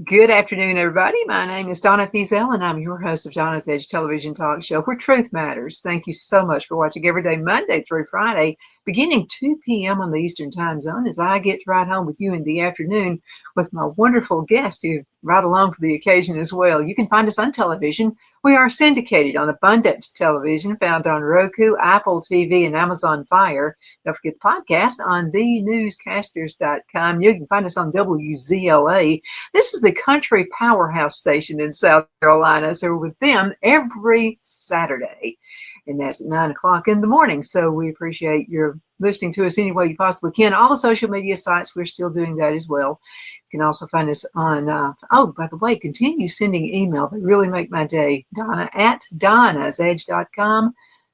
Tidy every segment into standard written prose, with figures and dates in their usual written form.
Good afternoon, everybody. My name is Donna Feazell, and I'm your host of Donna's Edge television talk show, where truth matters. Thank you so much for watching every day, Monday through Friday, beginning 2 p.m. on the Eastern Time Zone, as I get to ride home with you in the afternoon with my wonderful guest who ride along for the occasion as well. You can find us on television. We are syndicated on Abundant Television, found on Roku, Apple TV, and Amazon Fire. Don't forget the podcast on thenewscasters.com. You can find us on WZLA. This is the country powerhouse station in South Carolina. So we're with them every Saturday, and that's at 9 o'clock in the morning. So we appreciate your listening to us any way you possibly can. All the social media sites, we're still doing that as well. You can also find us on, by the way, continue sending email. They really make my day. Donna at donnasedge.com.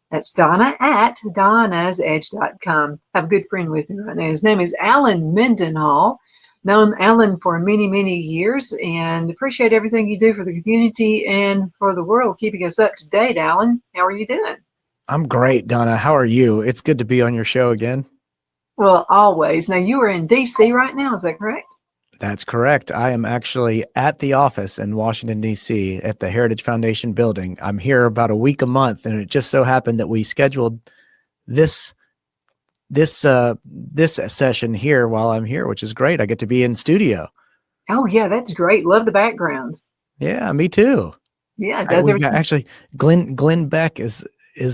That's Donna at donnasedge.com. I have a good friend with me right now. His name is Alan Mendenhall. Known Alan for many, many years, and appreciate everything you do for the community and for the world, keeping us up to date. Alan, how are you doing? I'm great, Donna. How are you? It's good to be on your show again. Well, always. Now, you are in D.C. right now, is that correct? That's correct. I am actually at the office in Washington, D.C. at the Heritage Foundation building. I'm here about a week a month, and it just so happened that we scheduled this session here while I'm here, which is great. I get to be in studio. Oh yeah, that's great. Love the background. Yeah, me too. Yeah, it does everything. Actually, Glenn Beck is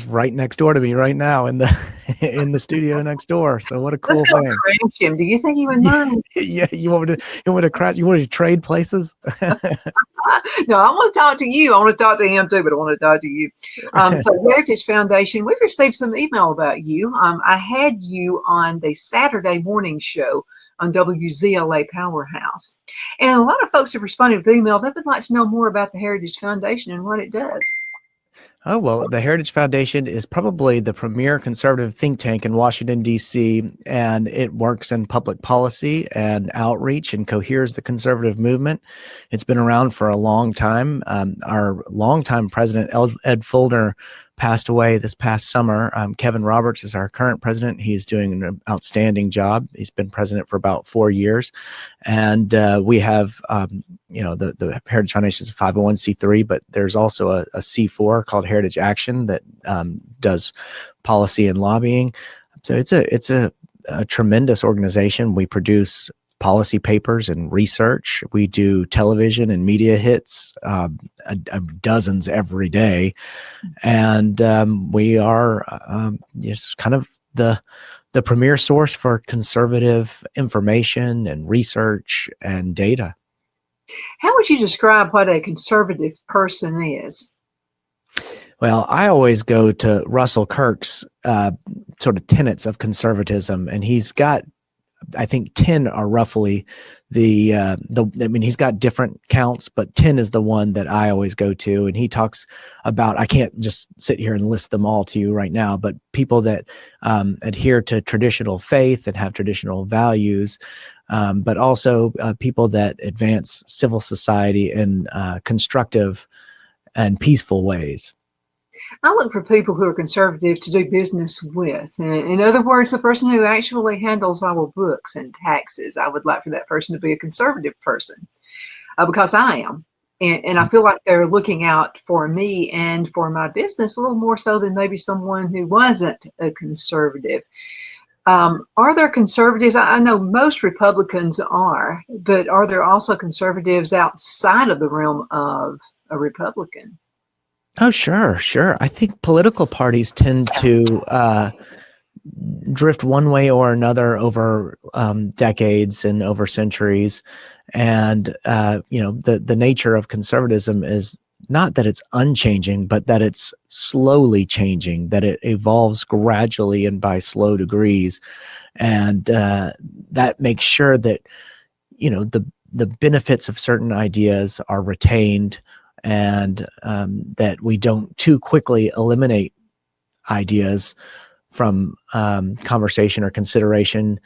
right next door to me right now in the studio next door. So what a cool thing. Let's go crash him. Do you think he would mind? Yeah, you want me to crash? You want to trade places? No, I want to talk to you. I want to talk to him too, but I want to talk to you. So Heritage Foundation, we've received some email about you. I had you on the Saturday morning show on WZLA Powerhouse. And a lot of folks have responded with email. They would like to know more about the Heritage Foundation and what it does. Oh, well, the Heritage Foundation is probably the premier conservative think tank in Washington, D.C., and it works in public policy and outreach and coheres the conservative movement. It's been around for a long time. Our longtime president, Ed Fuldner, passed away this past summer. Kevin Roberts is our current president. He's doing an outstanding job. He's been president for about 4 years. And we have, the Heritage Foundation is a 501c3, but there's also a C4 called Heritage Action that does policy and lobbying. So it's a tremendous organization. We produce policy papers and research. We do television and media hits, dozens every day. And we are just kind of the premier source for conservative information and research and data. How would you describe what a conservative person is? Well, I always go to Russell Kirk's sort of tenets of conservatism, and he's got, I think 10 are roughly he's got different counts, but 10 is the one that I always go to. And he talks about, I can't just sit here and list them all to you right now, but people that adhere to traditional faith and have traditional values, but also people that advance civil society in constructive and peaceful ways. I look for people who are conservative to do business with. In other words, the person who actually handles our books and taxes. I would like for that person to be a conservative person because I am. And I feel like they're looking out for me and for my business a little more so than maybe someone who wasn't a conservative. Are there conservatives? I know most Republicans are, but are there also conservatives outside of the realm of a Republican? Oh, sure. I think political parties tend to drift one way or another over decades and over centuries. And, the nature of conservatism is not that it's unchanging, but that it's slowly changing, that it evolves gradually and by slow degrees. And that makes sure that, the benefits of certain ideas are retained, and that we don't too quickly eliminate ideas from conversation or consideration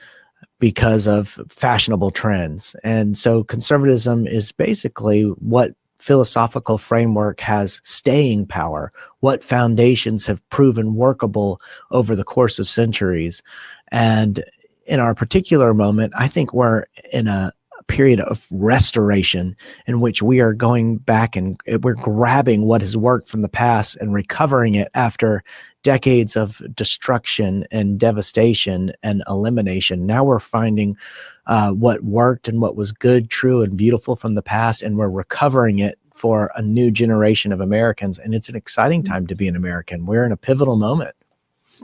because of fashionable trends. And so conservatism is basically what philosophical framework has staying power, what foundations have proven workable over the course of centuries. And in our particular moment, I think we're in a period of restoration in which we are going back and we're grabbing what has worked from the past and recovering it after decades of destruction and devastation and elimination. Now we're finding what worked and what was good, true, and beautiful from the past, and we're recovering it for a new generation of Americans. And it's an exciting time to be an American. We're in a pivotal moment.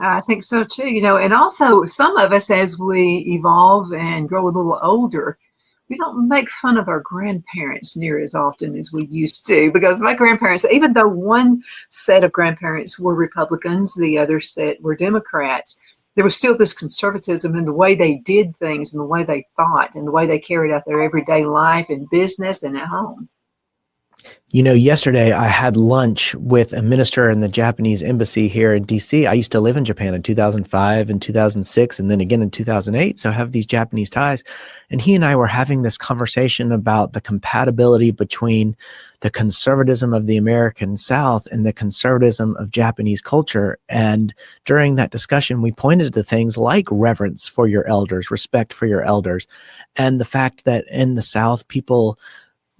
I think so too, and also some of us, as we evolve and grow a little older, we don't make fun of our grandparents near as often as we used to, because my grandparents, even though one set of grandparents were Republicans, the other set were Democrats, there was still this conservatism in the way they did things and the way they thought and the way they carried out their everyday life in business and at home. Yesterday I had lunch with a minister in the Japanese embassy here in DC. I used to live in Japan in 2005 and 2006, and then again in 2008. So I have these Japanese ties. And he and I were having this conversation about the compatibility between the conservatism of the American South and the conservatism of Japanese culture. And during that discussion, we pointed to things like reverence for your elders, respect for your elders, and the fact that in the South, people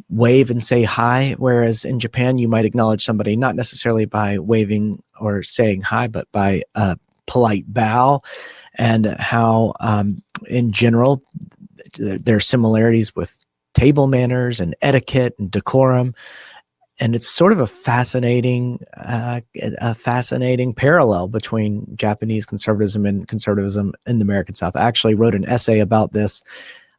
wave and say hi, whereas in Japan you might acknowledge somebody not necessarily by waving or saying hi, but by a polite bow, and how in general there are similarities with table manners and etiquette and decorum. And it's sort of a fascinating parallel between Japanese conservatism and conservatism in the American South. I actually wrote an essay about this,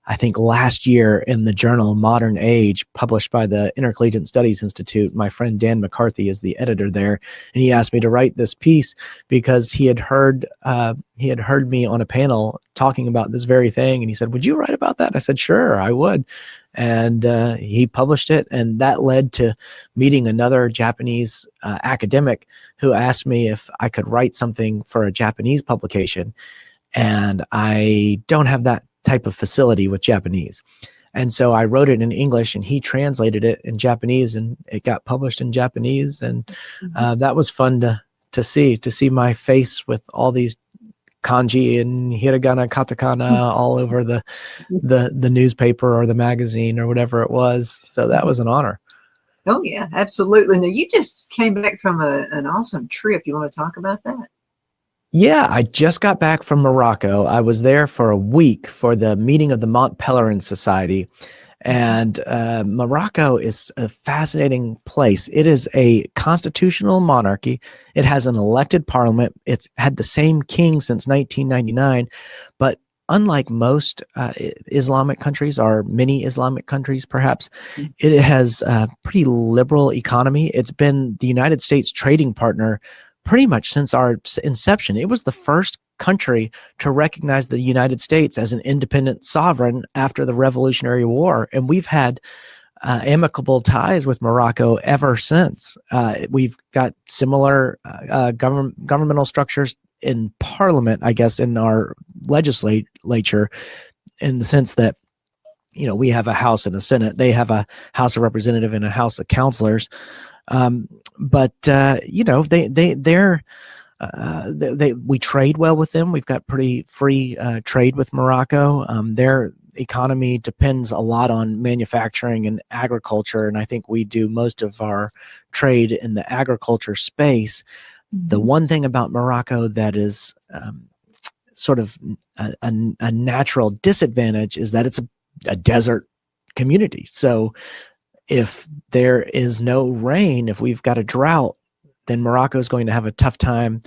I think last year, in the journal Modern Age, published by the Intercollegiate Studies Institute. My friend Dan McCarthy is the editor there, and he asked me to write this piece because he had heard me on a panel talking about this very thing, and he said, "Would you write about that?" And I said, "Sure, I would." And he published it, and that led to meeting another Japanese academic who asked me if I could write something for a Japanese publication, and I don't have that type of facility with Japanese. And so I wrote it in English, and he translated it in Japanese, and it got published in Japanese. And that was fun to see my face with all these kanji and hiragana, katakana all over the newspaper or the magazine or whatever it was. So that was an honor. Oh yeah, absolutely. Now you just came back from an awesome trip. You want to talk about that? Yeah, I just got back from Morocco. I was there for a week for the meeting of the Mont Pelerin Society. And Morocco is a fascinating place. It is a constitutional monarchy. It has an elected parliament. It's had the same king since 1999. But unlike most Islamic countries, or many Islamic countries perhaps, it has a pretty liberal economy. It's been the United States trading partner pretty much since our inception. It was the first country to recognize the United States as an independent sovereign after the Revolutionary War. And we've had amicable ties with Morocco ever since. We've got similar governmental structures in parliament, I guess, in our legislature, in the sense that, we have a House and a Senate. They have a House of Representatives and a House of Councilors. But we trade well with them. We've got pretty free trade with Morocco. Their economy depends a lot on manufacturing and agriculture, and I think we do most of our trade in the agriculture space. The one thing about Morocco that is sort of a natural disadvantage is that it's a desert community. So if there is no rain, if we've got a drought, then Morocco is going to have a tough time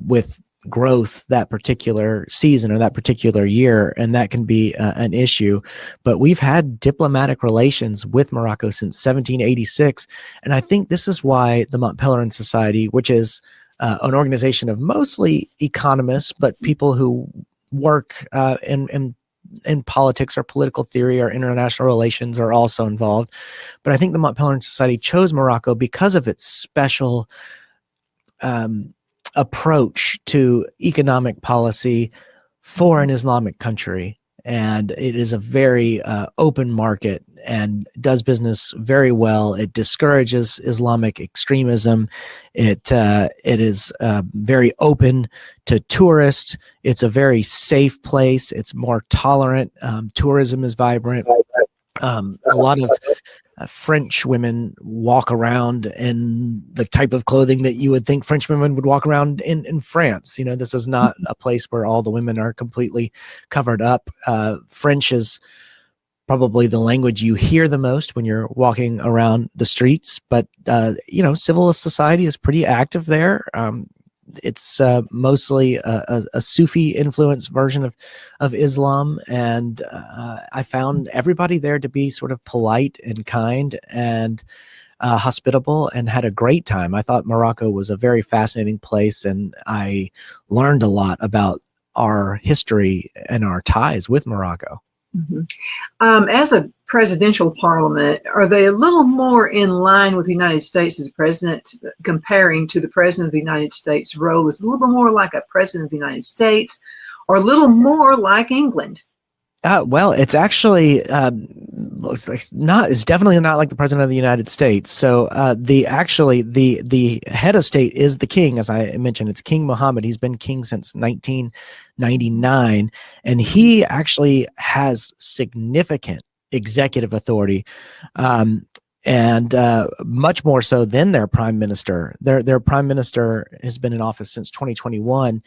with growth that particular season or that particular year, and that can be an issue. But we've had diplomatic relations with Morocco since 1786, and I think this is why the Mont Pelerin Society, which is an organization of mostly economists, but people who work in politics or political theory or international relations are also involved. But I think the Mont Pelerin Society chose Morocco because of its special approach to economic policy for an Islamic country. And it is a very open market and does business very well. It discourages Islamic extremism. It is very open to tourists. It's a very safe place. It's more tolerant. Tourism is vibrant. A lot of French women walk around in the type of clothing that you would think French women would walk around in France. This is not a place where all the women are completely covered up. French is probably the language you hear the most when you're walking around the streets, but civil society is pretty active there. It's mostly a Sufi influenced version of Islam, and I found everybody there to be sort of polite and kind and hospitable, and had a great time. I thought Morocco was a very fascinating place, and I learned a lot about our history and our ties with Morocco. Mm-hmm. As a presidential parliament, are they a little more in line with the United States as a president, comparing to the president of the United States role? Is a little bit more like a president of the United States, or a little more like England? Well, it's actually looks like it's definitely not like the president of the United States. So the head of state is the king, as I mentioned. It's King Mohammed. He's been king since 1999, and he actually has significant executive authority, and much more so than their prime minister. Their prime minister has been in office since 2021.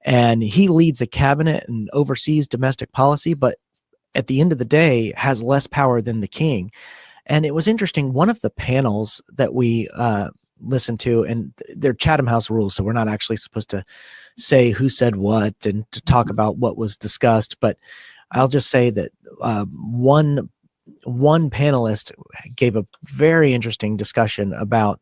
And he leads a cabinet and oversees domestic policy, but at the end of the day has less power than the king. And it was interesting. One of the panels that we listened to, and they're Chatham House rules, so we're not actually supposed to say who said what and to talk about what was discussed. But I'll just say that one panelist gave a very interesting discussion about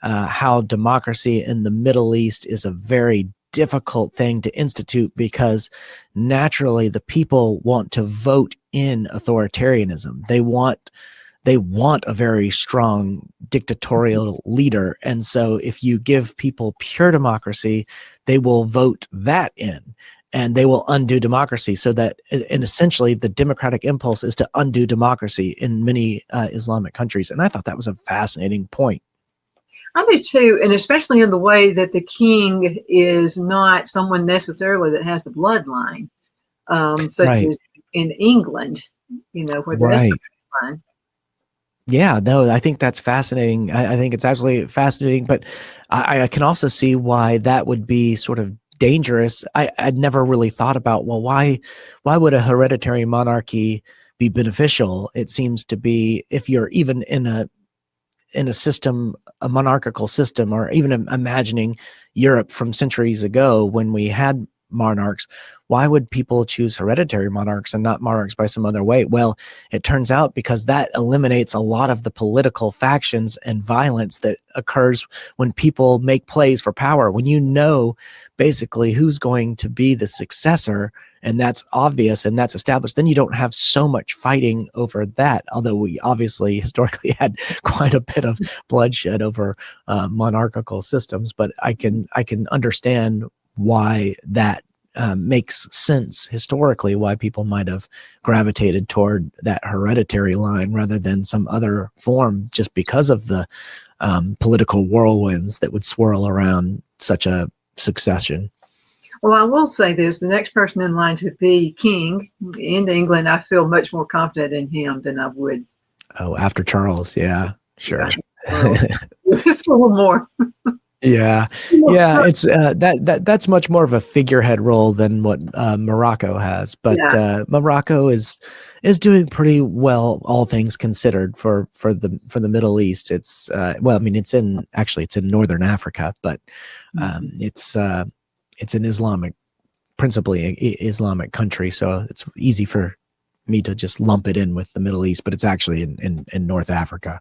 how democracy in the Middle East is a very difficult thing to institute, because naturally the people want to vote in authoritarianism. They want a very strong dictatorial leader. And so if you give people pure democracy, they will vote that in, and they will undo democracy. So that, and essentially the democratic impulse is to undo democracy in many Islamic countries. And I thought that was a fascinating point. I do too, and especially in the way that the king is not someone necessarily that has the bloodline, such Right. as in England, where that's Right. the bloodline. Yeah, no, I think that's fascinating. I think it's absolutely fascinating, but I can also see why that would be sort of dangerous. I'd never really thought about, well, why would a hereditary monarchy be beneficial? It seems to be, if you're even in a system, a monarchical system, or even imagining Europe from centuries ago when we had monarchs, why would people choose hereditary monarchs and not monarchs by some other way? Well, it turns out because that eliminates a lot of the political factions and violence that occurs when people make plays for power. When you know basically who's going to be the successor, and that's obvious and that's established, then you don't have so much fighting over that. Although we obviously historically had quite a bit of bloodshed over monarchical systems, but I can understand why that makes sense historically, why people might have gravitated toward that hereditary line rather than some other form, just because of the political whirlwinds that would swirl around such a succession. Well, I will say this, the next person in line to be king in England, I feel much more confident in him than I would. Oh, after Charles. Yeah, sure. Just a little more. Yeah. It's that's much more of a figurehead role than what Morocco has, but Morocco is doing pretty well, all things considered, for the Middle East. It's well, I mean, it's in Northern Africa, but it's an principally Islamic country, so it's easy for me to just lump it in with the Middle East, but it's actually in North Africa.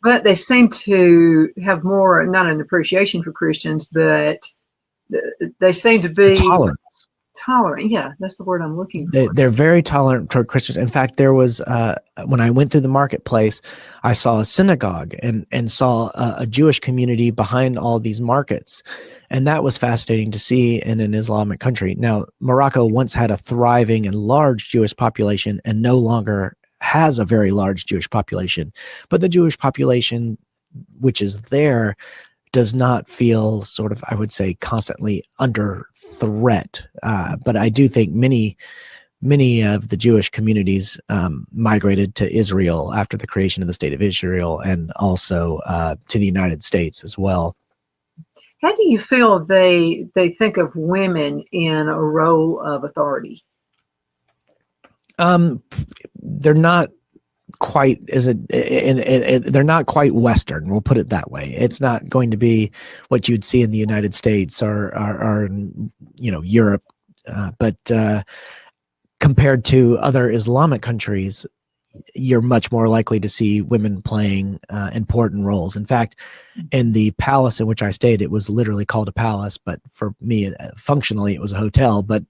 But they seem to have more, not an appreciation for Christians, but they seem to be tolerant. Yeah, that's the word I'm looking for. They're very tolerant toward Christians. In fact, there was when I went through the marketplace, I saw a synagogue and saw a Jewish community behind all these markets. And that was fascinating to see in an Islamic country. Now, Morocco once had a thriving and large Jewish population and no longer has a very large Jewish population. But the Jewish population, which is there, does not feel sort of, I would say, constantly under threat. But I do think many many of the Jewish communities migrated to Israel after the creation of the state of Israel, and also to the United States as well. How do you feel they think of women in a role of authority? They're not quite they're not quite Western. We'll put it that way. It's not going to be what you'd see in the United States or Europe, but compared to other Islamic countries, you're much more likely to see women playing important roles. In fact, in the palace in which I stayed, it was literally called a palace, but for me, functionally, it was a hotel, but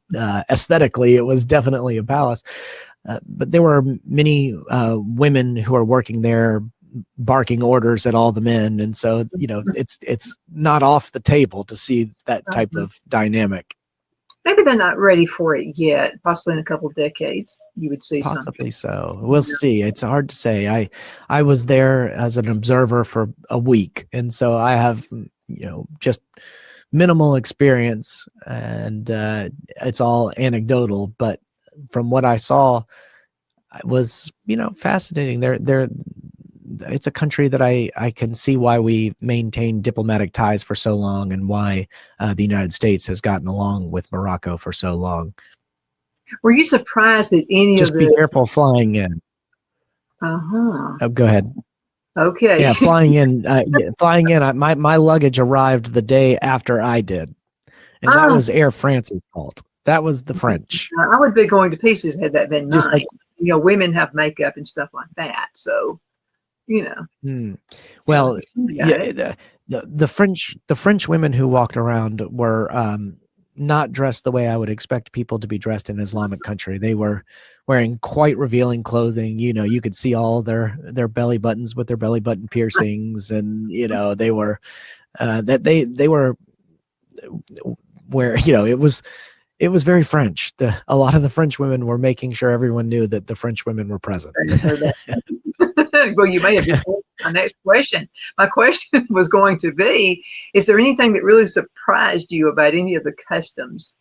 aesthetically, it was definitely a palace. But there were many women who are working there, barking orders at all the men. And so, it's not off the table to see that type of dynamic. Maybe they're not ready for it yet. Possibly in a couple of decades, you would see Possibly something. so. We'll see. It's hard to say. I was there as an observer for a week, and so I have just minimal experience, and it's all anecdotal. But from what I saw, it was fascinating. It's a country that I can see why we maintain diplomatic ties for so long, and why the United States has gotten along with Morocco for so long. Were you surprised that any Just of be the? careful flying in. Uh-huh. Go ahead. Okay. Yeah, flying in. My luggage arrived the day after I did, and that was Air France's fault. That was the French. I would be going to pieces had that been Just mine. like Women have makeup and stuff like that, so Well, yeah. the French women who walked around were not dressed the way I would expect people to be dressed in Islamic country. They were wearing quite revealing clothing. You could see all their belly buttons with their belly button piercings, and they were they were where it was very French. A lot of the French women were making sure everyone knew that the French women were present. Well, you may have just answered my next question. My question was going to be, is there anything that really surprised you about any of the customs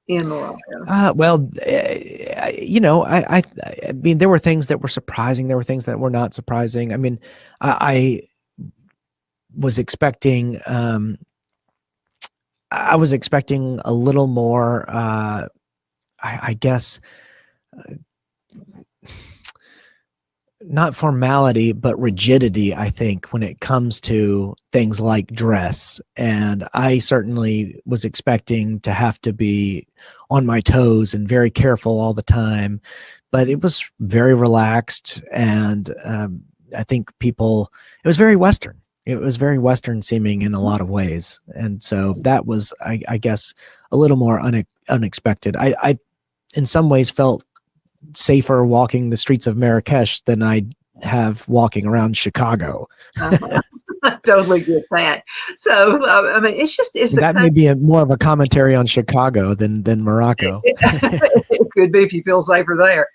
in Morocco? Well, I mean, there were things that were surprising. There were things that were not surprising. I mean, I was expecting, I was expecting a little more, I guess, not formality, but rigidity, I think, when it comes to things like dress. And I certainly was expecting to have to be on my toes and very careful all the time. But it was very relaxed. And I think it was very Western. It was very Western seeming in a lot of ways. And so that was, I guess, a little more unexpected. I, in some ways, felt safer walking the streets of Marrakesh than I have walking around Chicago. I totally get that. So, I mean, it's that may be more of a commentary on Chicago than Morocco. It could be if you feel safer there.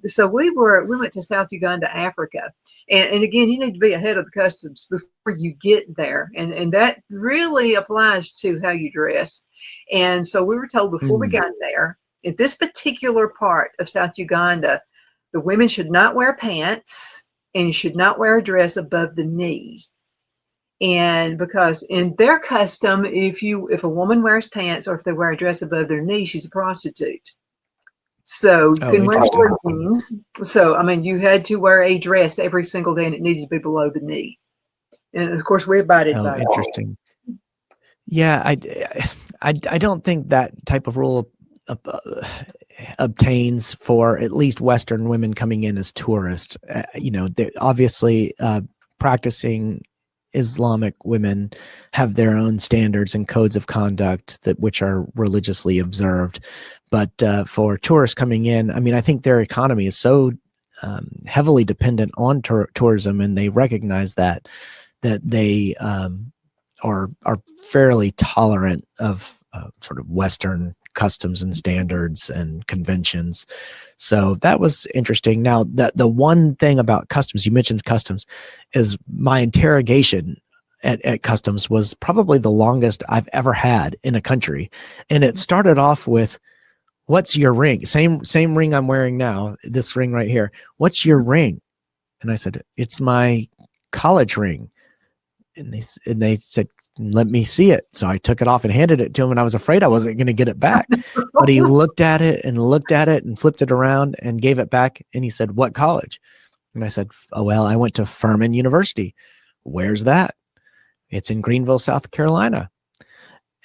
So we went to South Uganda, Africa, and again, you need to be ahead of the customs before you get there, and that really applies to how you dress. And so we were told before we got there, in this particular part of South Uganda, the women should not wear pants, and you should not wear a dress above the knee. And because in their custom, if a woman wears pants or if they wear a dress above their knee, she's a prostitute. So you couldn't wear jeans. So I mean, you had to wear a dress every single day, and it needed to be below the knee. And of course, we abided by that. Interesting. Yeah, I don't think that type of rule obtains for at least Western women coming in as tourists. They're obviously practicing Islamic women have their own standards and codes of conduct which are religiously observed. But for tourists coming in, I mean, I think their economy is so heavily dependent on tourism, and they recognize that they are fairly tolerant of sort of Western customs and standards and conventions. So that was interesting. Now, the one thing about customs, you mentioned customs, is my interrogation at customs was probably the longest I've ever had in a country. And it started off with, what's your ring? Same ring I'm wearing now, this ring right here. What's your ring? And I said, it's my college ring. And they said, let me see it. So I took it off and handed it to him, and I was afraid I wasn't going to get it back. But he looked at it and flipped it around and gave it back. And he said, what college? And I said, oh, well, I went to Furman University. Where's that? It's in Greenville, South Carolina.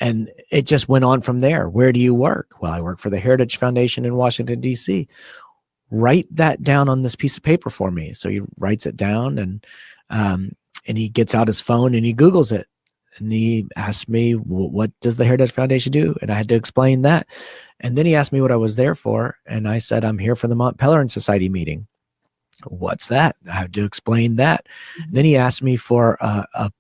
And it just went on from there. Where do you work? Well, I work for the Heritage Foundation in Washington, D.C. Write that down on this piece of paper for me. So he writes it down, and he gets out his phone and he Googles it. And he asked me, what does the Heritage Foundation do? And I had to explain that. And then he asked me what I was there for. And I said, I'm here for the Mont Pelerin Society meeting. What's that? I had to explain that. Then he asked me for a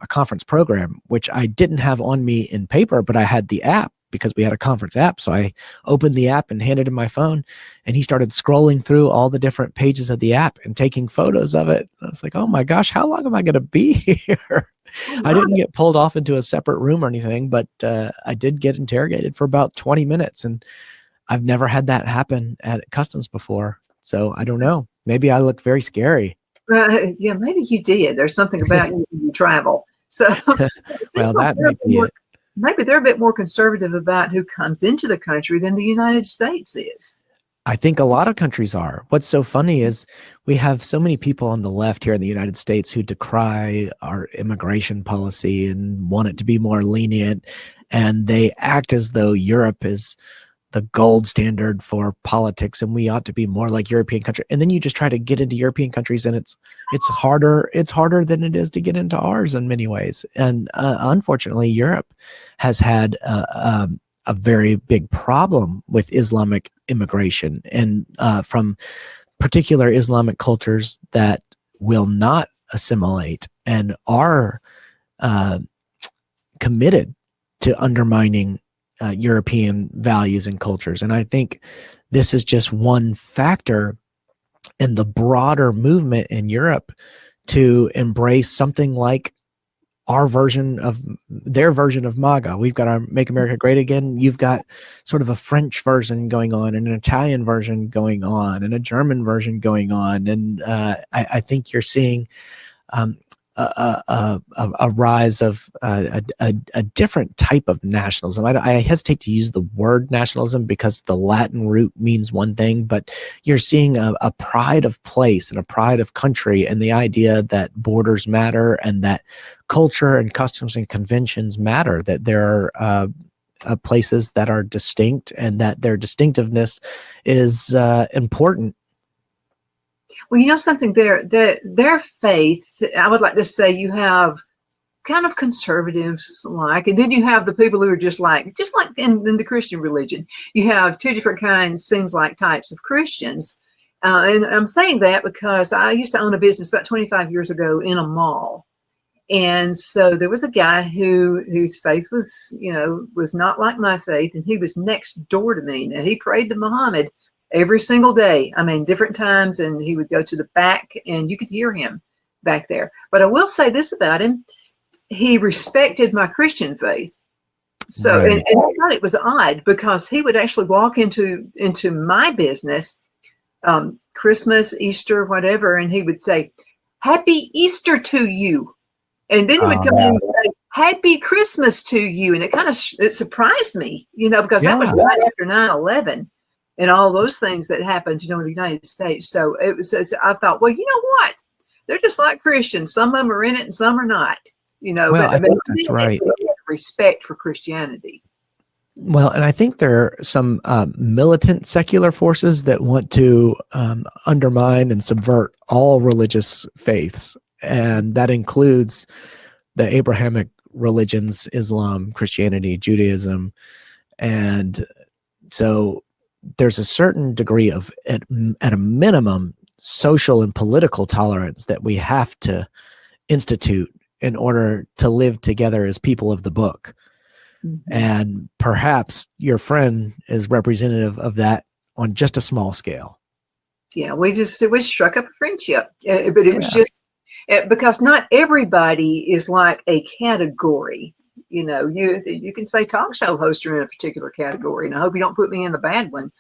conference program, which I didn't have on me in paper, but I had the app because we had a conference app. So I opened the app and handed him my phone, and he started scrolling through all the different pages of the app and taking photos of it. I was like, oh my gosh, how long am I going to be here? I didn't get pulled off into a separate room or anything, but I did get interrogated for about 20 minutes. And I've never had that happen at customs before. So I don't know. Maybe I look very scary. Yeah, maybe you did. There's something about you when you travel. So well, that may be it. Maybe they're a bit more conservative about who comes into the country than the United States is. I think a lot of countries are. What's so funny is we have so many people on the left here in the United States who decry our immigration policy and want it to be more lenient. And they act as though Europe is the gold standard for politics and we ought to be more like European countries. And then you just try to get into European countries and it's harder than it is to get into ours in many ways. And unfortunately, Europe has had a very big problem with Islamic immigration and from particular Islamic cultures that will not assimilate and are committed to undermining European values and cultures. And I think this is just one factor in the broader movement in Europe to embrace something like their version of MAGA. We've got our Make America Great Again. You've got sort of a French version going on and an Italian version going on and a German version going on. And I think you're seeing a rise of a different type of nationalism. I hesitate to use the word nationalism because the Latin root means one thing, but you're seeing a pride of place and a pride of country and the idea that borders matter and that culture and customs and conventions matter, that there are places that are distinct and that their distinctiveness is important. Well, you know something, their faith, I would like to say you have kind of conservatives like, and then you have the people who are just like in the Christian religion. You have two different kinds, seems like, types of Christians. And I'm saying that because I used to own a business about 25 years ago in a mall. And so there was a guy whose faith was not like my faith, and he was next door to me. Now, he prayed to Muhammad every single day. I mean, different times, and he would go to the back and you could hear him back there. But I will say this about him. He respected my Christian faith. So, right. and I thought it was odd because he would actually walk into my business, Christmas, Easter, whatever, and he would say, "Happy Easter to you." And then he would come in and say, "Happy Christmas to you." And it surprised me, because that was right after 9/11. And all those things that happened, in the United States. So I thought, well, you know what? They're just like Christians. Some of them are in it and some are not, Well, but I think that's right. Respect for Christianity. Well, and I think there are some militant secular forces that want to undermine and subvert all religious faiths. And that includes the Abrahamic religions, Islam, Christianity, Judaism. And so there's a certain degree of, at a minimum, social and political tolerance that we have to institute in order to live together as people of the book. Mm-hmm. And perhaps your friend is representative of that on just a small scale. Yeah, we struck up a friendship, but it was just because not everybody is like a category. You can say talk show host are in a particular category, and I hope you don't put me in the bad one.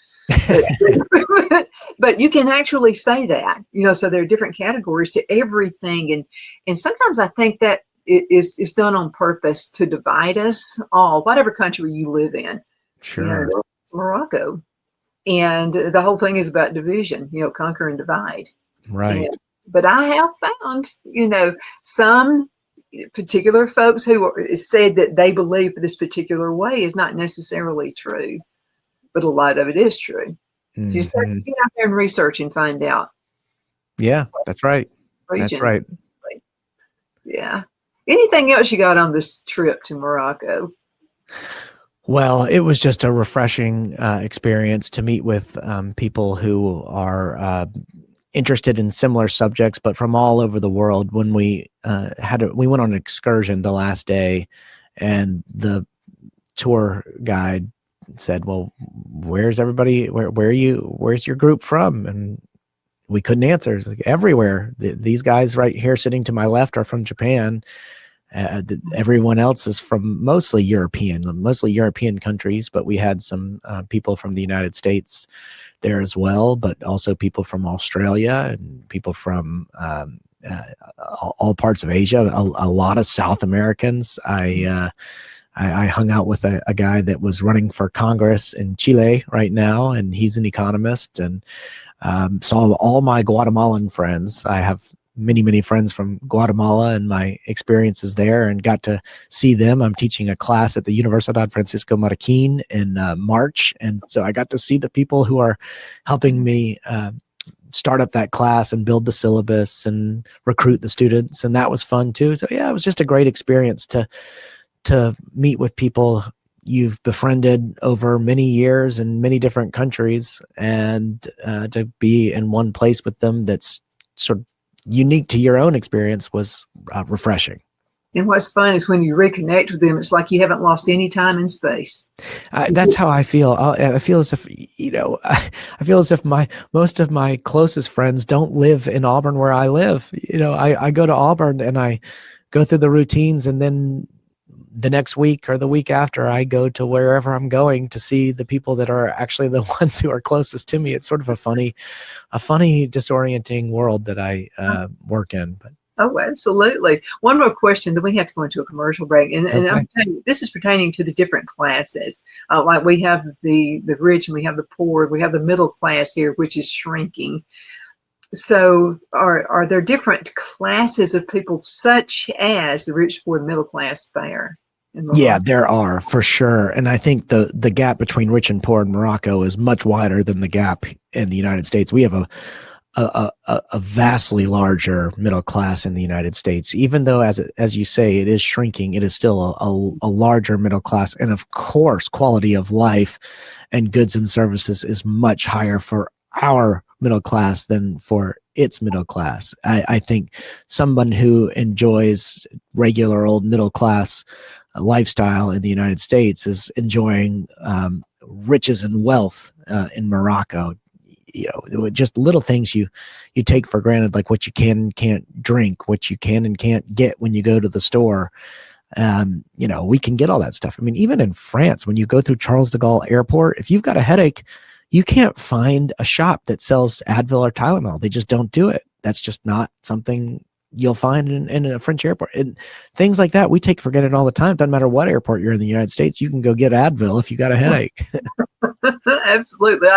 But, but you can actually say that, so there are different categories to everything. And sometimes I think that it is done on purpose to divide us all, whatever country you live in. Sure. Morocco. And the whole thing is about division, conquer and divide. Right. But I have found, some particular folks who said that they believe this particular way is not necessarily true, but a lot of it is true. So you start to get out there and research and find out. Yeah, that's right. Region. That's right. Yeah. Anything else you got on this trip to Morocco? Well, it was just a refreshing experience to meet with people who are interested in similar subjects, but from all over the world. When we we went on an excursion the last day, and the tour guide said, "Well, where's everybody? Where are you? Where's your group from?" And we couldn't answer. It's like, everywhere. These guys right here sitting to my left are from Japan. Everyone else is from mostly European countries, but we had some people from the United States there as well, but also people from Australia and people from all parts of Asia, a lot of South Americans. I hung out with a guy that was running for Congress in Chile right now, and he's an economist, and saw all my Guatemalan friends. I have many friends from Guatemala and my experiences there, and got to see them. I'm teaching a class at the Universidad Francisco Marroquín in March, and so I got to see the people who are helping me start up that class and build the syllabus and recruit the students, and that was fun too. So yeah, it was just a great experience to meet with people you've befriended over many years in many different countries, and to be in one place with them that's sort of unique to your own experience was refreshing. And what's fun is when you reconnect with them, it's like you haven't lost any time and space. That's how I feel. I feel as if, I feel as if most of my closest friends don't live in Auburn where I live. I go to Auburn and I go through the routines, and then the next week or the week after, I go to wherever I'm going to see the people that are actually the ones who are closest to me. It's sort of a funny, disorienting world that I work in. But oh, absolutely. One more question, then we have to go into a commercial break. And okay. I'm telling you, this is pertaining to the different classes. Like we have the rich and we have the poor. We have the middle class here, which is shrinking. So are there different classes of people, such as the rich, poor, and middle class there? Yeah, there are, for sure. And I think the gap between rich and poor in Morocco is much wider than the gap in the United States. We have a vastly larger middle class in the United States. Even though, as you say, it is shrinking, it is still a larger middle class. And of course, quality of life and goods and services is much higher for our middle class than for its middle class. I think someone who enjoys regular old middle class lifestyle in the United States is enjoying riches and wealth in Morocco. Just little things you take for granted, like what you can and can't drink, what you can and can't get when you go to the store. We can get all that stuff. I mean, even in France, when you go through Charles de Gaulle Airport, if you've got a headache, you can't find a shop that sells Advil or Tylenol. They just don't do it. That's just not something you'll find in a French airport. And things like that, we take for granted all the time. Doesn't matter what airport you're in the United States, you can go get Advil if you got a headache. Absolutely.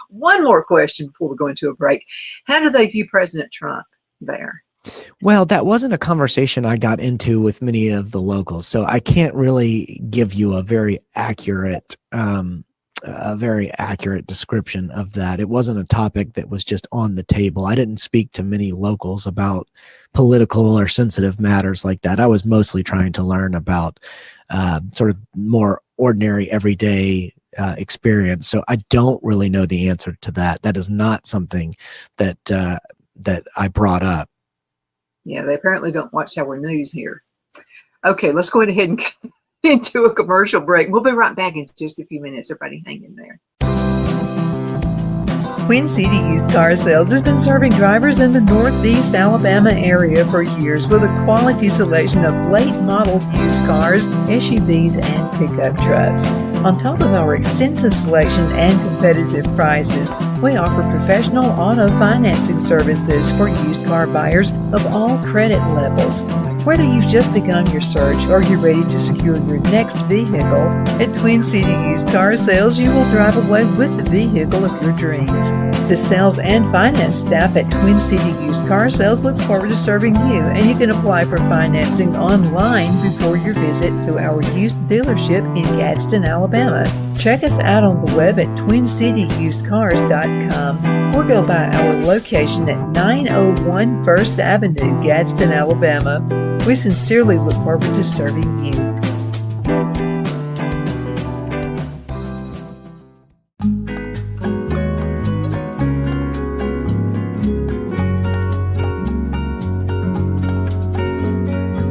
One more question before we go into a break. How do they view President Trump there? Well, that wasn't a conversation I got into with many of the locals, so I can't really give you a very accurate description of that. It wasn't a topic that was just on the table. I didn't speak to many locals about political or sensitive matters like that. I was mostly trying to learn about sort of more ordinary, everyday experience. So I don't really know the answer to that. That is not something that I brought up. Yeah, they apparently don't watch our news here. Okay, let's go ahead and into a commercial break. We'll be right back in just a few minutes. Everybody hang in there. Twin City Used Car Sales has been serving drivers in the Northeast Alabama area for years with a quality selection of late model used cars, SUVs, and pickup trucks. On top of our extensive selection and competitive prices, we offer professional auto financing services for used car buyers of all credit levels. Whether you've just begun your search or you're ready to secure your next vehicle, at Twin City Used Car Sales, you will drive away with the vehicle of your dreams. The sales and finance staff at Twin City Used Car Sales looks forward to serving you, and you can apply for financing online before your visit to our used dealership in Gadsden, Alabama. Check us out on the web at twincityusedcars.com or go by our location at 901 First Avenue, Gadsden, Alabama. We sincerely look forward to serving you.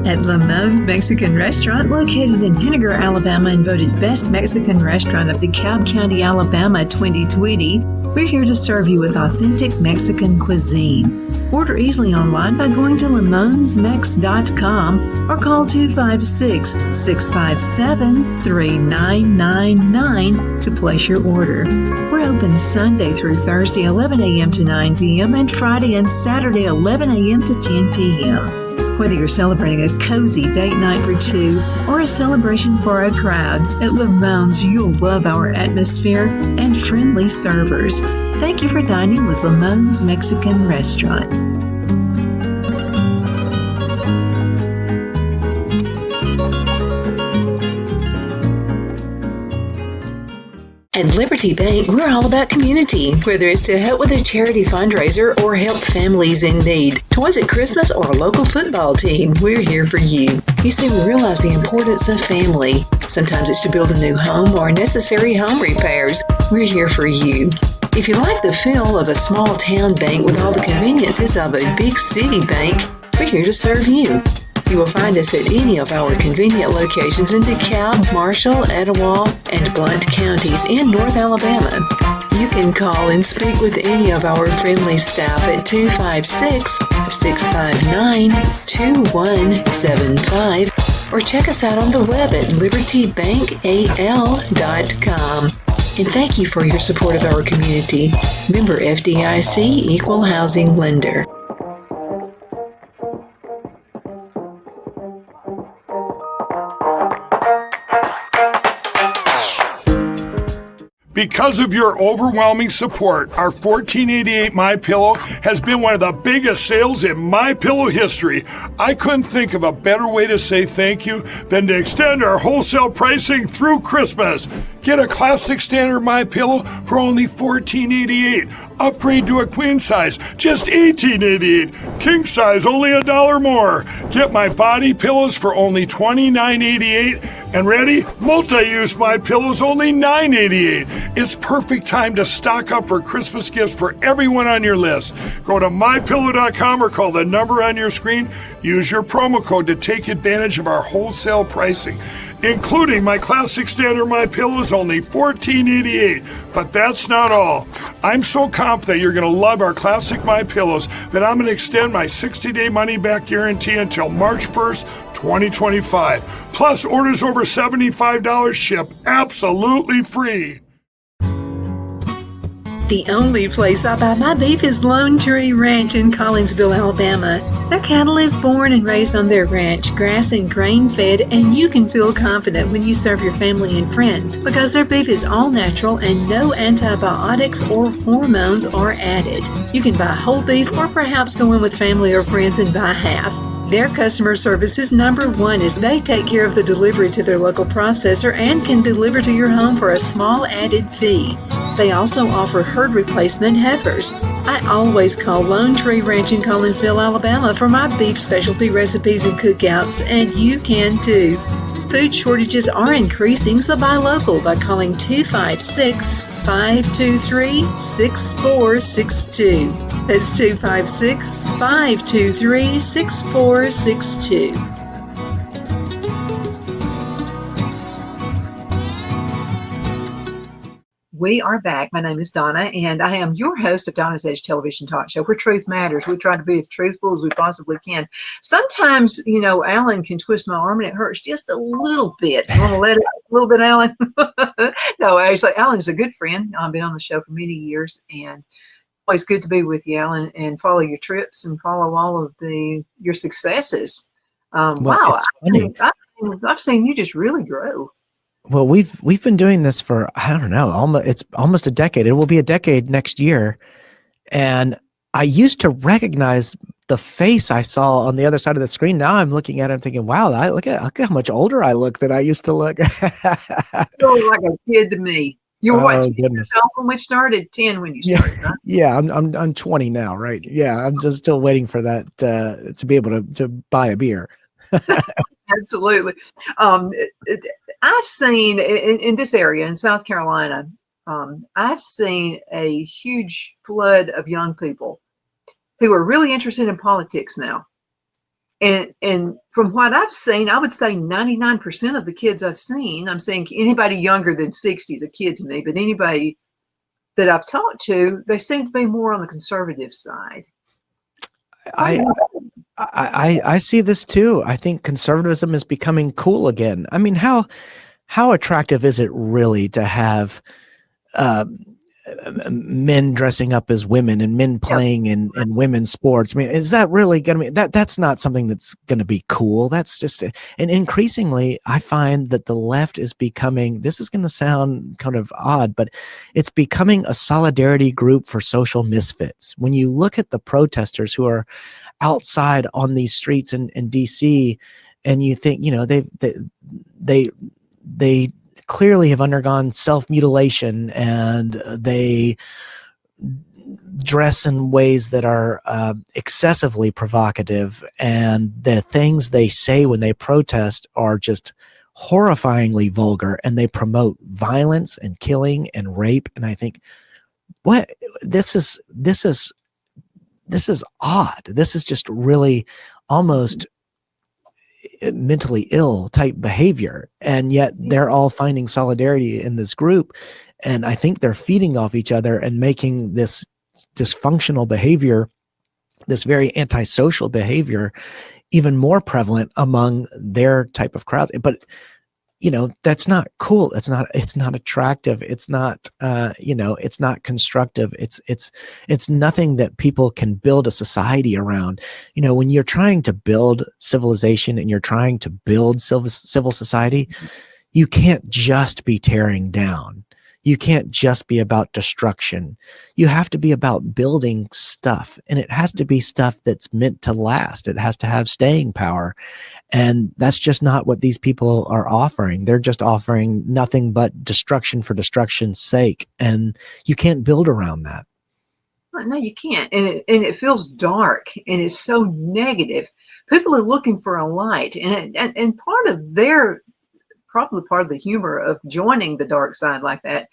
At Lamone's Mexican Restaurant, located in Henniger, Alabama, and voted Best Mexican Restaurant of DeKalb County, Alabama 2020, we're here to serve you with authentic Mexican cuisine. Order easily online by going to lamonsmex.com or call 256-657-3999 to place your order. We're open Sunday through Thursday, 11 a.m. to 9 p.m., and Friday and Saturday, 11 a.m. to 10 p.m. Whether you're celebrating a cozy date night for two or a celebration for a crowd, at Lamone's you'll love our atmosphere and friendly servers. Thank you for dining with Lamone's Mexican Restaurant. At Liberty Bank, we're all about community, whether it's to help with a charity fundraiser or help families in need. Toys at Christmas or a local football team, we're here for you. You see, we realize the importance of family. Sometimes it's to build a new home or necessary home repairs. We're here for you. If you like the feel of a small town bank with all the conveniences of a big city bank, we're here to serve you. You will find us at any of our convenient locations in DeKalb, Marshall, Etowah, and Blount counties in North Alabama. You can call and speak with any of our friendly staff at 256-659-2175 or check us out on the web at libertybankal.com. And thank you for your support of our community. Member FDIC Equal Housing Lender. Because of your overwhelming support, our 1488 MyPillow has been one of the biggest sales in MyPillow history. I couldn't think of a better way to say thank you than to extend our wholesale pricing through Christmas. Get a classic standard MyPillow for only $14.88. Upgrade to a queen size, just $18.88. King size, only $1 more. Get my body pillows for only $29.88. And ready? Multi-use MyPillows, only $9.88. It's perfect time to stock up for Christmas gifts for everyone on your list. Go to MyPillow.com or call the number on your screen. Use your promo code to take advantage of our wholesale pricing. Including my classic standard MyPillows, only $14.88. But that's not all. I'm so confident you're going to love our classic MyPillows that I'm going to extend my 60-day money-back guarantee until March 1st, 2025. Plus, orders over $75 ship absolutely free. The only place I buy my beef is Lone Tree Ranch in Collinsville, Alabama. Their cattle is born and raised on their ranch, grass and grain fed, and you can feel confident when you serve your family and friends because their beef is all natural and no antibiotics or hormones are added. You can buy whole beef or perhaps go in with family or friends and buy half. Their customer service is number one as they take care of the delivery to their local processor and can deliver to your home for a small added fee. They also offer herd replacement heifers. I always call Lone Tree Ranch in Collinsville, Alabama for my beef specialty recipes and cookouts, and you can too. Food shortages are increasing, so buy local by calling 256-523-6462. That's 256-523-6462. We are back. My name is Donna, and I am your host of Donna's Edge television talk show, where truth matters. We try to be as truthful as we possibly can. Sometimes, Alan can twist my arm and it hurts just a little bit. You want to let it a little bit, Alan? No, actually, Alan's a good friend. I've been on the show for many years, and always good to be with you, Alan, and follow your trips and follow all of your successes. Wow, it's funny. I've seen you just really grow. Well, we've been doing this for, I don't know, it's almost a decade. It will be a decade next year. And I used to recognize the face I saw on the other side of the screen. Now I'm looking at it and thinking, wow, look at how much older I look than I used to look. You look like a kid to me. You were what, 10 goodness. when we started? 10 when you started, huh? Yeah, I'm 20 now, right? Yeah, I'm just still waiting for that to be able to buy a beer. Absolutely. I've seen in this area in South Carolina, I've seen a huge flood of young people who are really interested in politics now. And from what I've seen, I would say 99% of the kids I'm seeing anybody younger than 60 is a kid to me, but anybody that I've talked to, they seem to be more on the conservative side. I see this too. I think conservatism is becoming cool again. I mean, how attractive is it really to have men dressing up as women and men playing in women's sports? I mean, is that really going to be that's not something that's going to be cool. That's just, and increasingly I find that the left is becoming, this is going to sound kind of odd, but it's becoming a solidarity group for social misfits. When you look at the protesters who are outside on these streets in DC, and you think, they clearly have undergone self-mutilation, and they dress in ways that are excessively provocative, and the things they say when they protest are just horrifyingly vulgar, and they promote violence and killing and rape. And I think, what this is odd. This is just really almost mentally ill type behavior. And yet they're all finding solidarity in this group. And I think they're feeding off each other and making this dysfunctional behavior, this very antisocial behavior, even more prevalent among their type of crowds. But that's not cool. It's not attractive. It's not, it's not constructive. It's nothing that people can build a society around. When you're trying to build civilization and you're trying to build civil society, you can't just be tearing down. You can't just be about destruction. You have to be about building stuff, and it has to be stuff that's meant to last. It has to have staying power. And that's just not what these people are offering. They're just offering nothing but destruction for destruction's sake. And you can't build around that. No, you can't. And it feels dark, and it's so negative. People are looking for a light. And probably part of the humor of joining the dark side like that,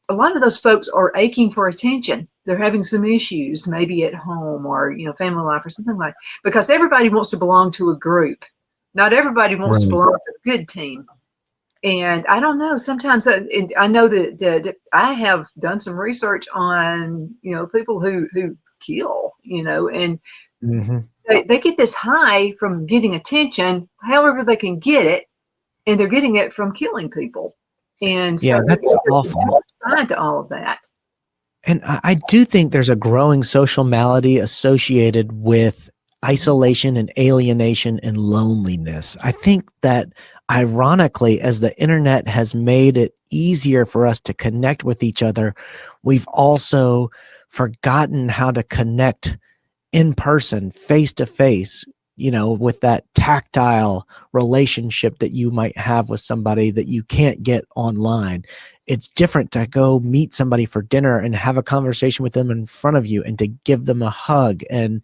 a lot of those folks are aching for attention. They're having some issues, maybe at home or, family life or something like that, because everybody wants to belong to a group. Not everybody wants to belong to a good team. And I don't know, sometimes I know that I have done some research on, people who kill, and they get this high from getting attention, however they can get it. And they're getting it from killing people. And so that's awful. Side to all of that. And I do think there's a growing social malady associated with isolation and alienation and loneliness. I think that, ironically, as the internet has made it easier for us to connect with each other, we've also forgotten how to connect in person, face to face, with that tactile relationship that you might have with somebody that you can't get online. It's different to go meet somebody for dinner and have a conversation with them in front of you, and to give them a hug and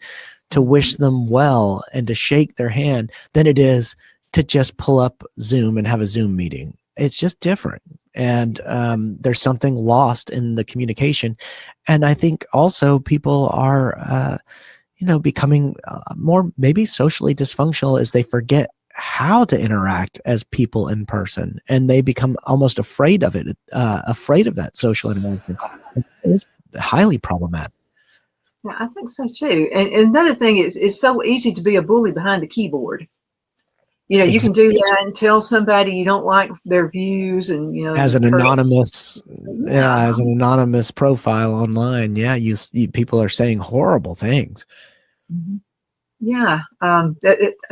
to wish them well and to shake their hand, than it is to just pull up Zoom and have a Zoom meeting. It's just different. And there's something lost in the communication. And I think also people are, becoming more maybe socially dysfunctional as they forget how to interact as people in person, and they become almost afraid of it, afraid of that social interaction. It is highly problematic. Yeah, I think so too. And another thing is, it's so easy to be a bully behind the keyboard. You can do that and tell somebody you don't like their views, and As an hurt. anonymous, Yeah. as an anonymous profile online, yeah, people are saying horrible things. Mhm. Yeah.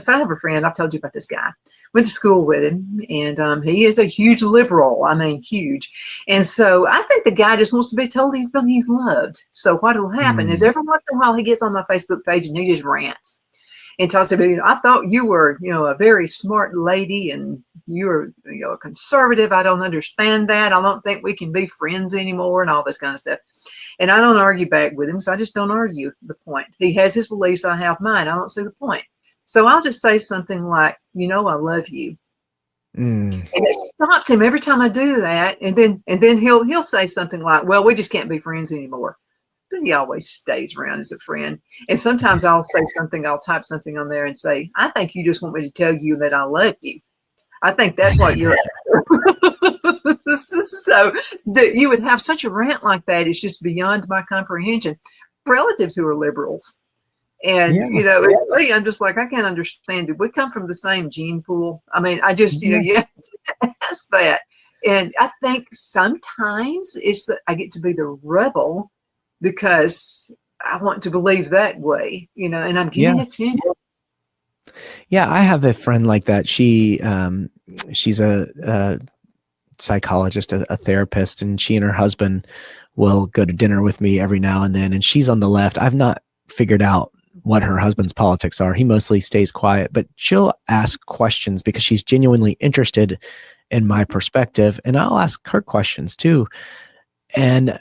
So I have a friend. I've told you about this guy. Went to school with him, and he is a huge liberal. I mean, huge. And so I think the guy just wants to be told he's loved. So what will happen is every once in a while he gets on my Facebook page and he just rants and talks to me. I thought you were, a very smart lady, and you're, a conservative. I don't understand that. I don't think we can be friends anymore, and all this kind of stuff. And I don't argue back with him, so I just don't argue the point. He has his beliefs, I have mine. I don't see the point. So I'll just say something like, I love you. And it stops him every time I do that. And then he'll say something like, well, we just can't be friends anymore. But he always stays around as a friend. And sometimes I'll type something on there and say, I think you just want me to tell you that I love you. I think that's what you're so you would have such a rant like that. It's just beyond my comprehension. Relatives who are liberals. And, really, I'm just like, I can't understand. Did we come from the same gene pool? I mean, I just, you have to ask that. And I think sometimes it's that I get to be the rebel because I want to believe that way, and I'm getting attention. Yeah, I have a friend like that. She's a psychologist, a therapist, and she and her husband will go to dinner with me every now and then. And she's on the left. I've not figured out what her husband's politics are. He mostly stays quiet, but she'll ask questions because she's genuinely interested in my perspective. And I'll ask her questions too. And,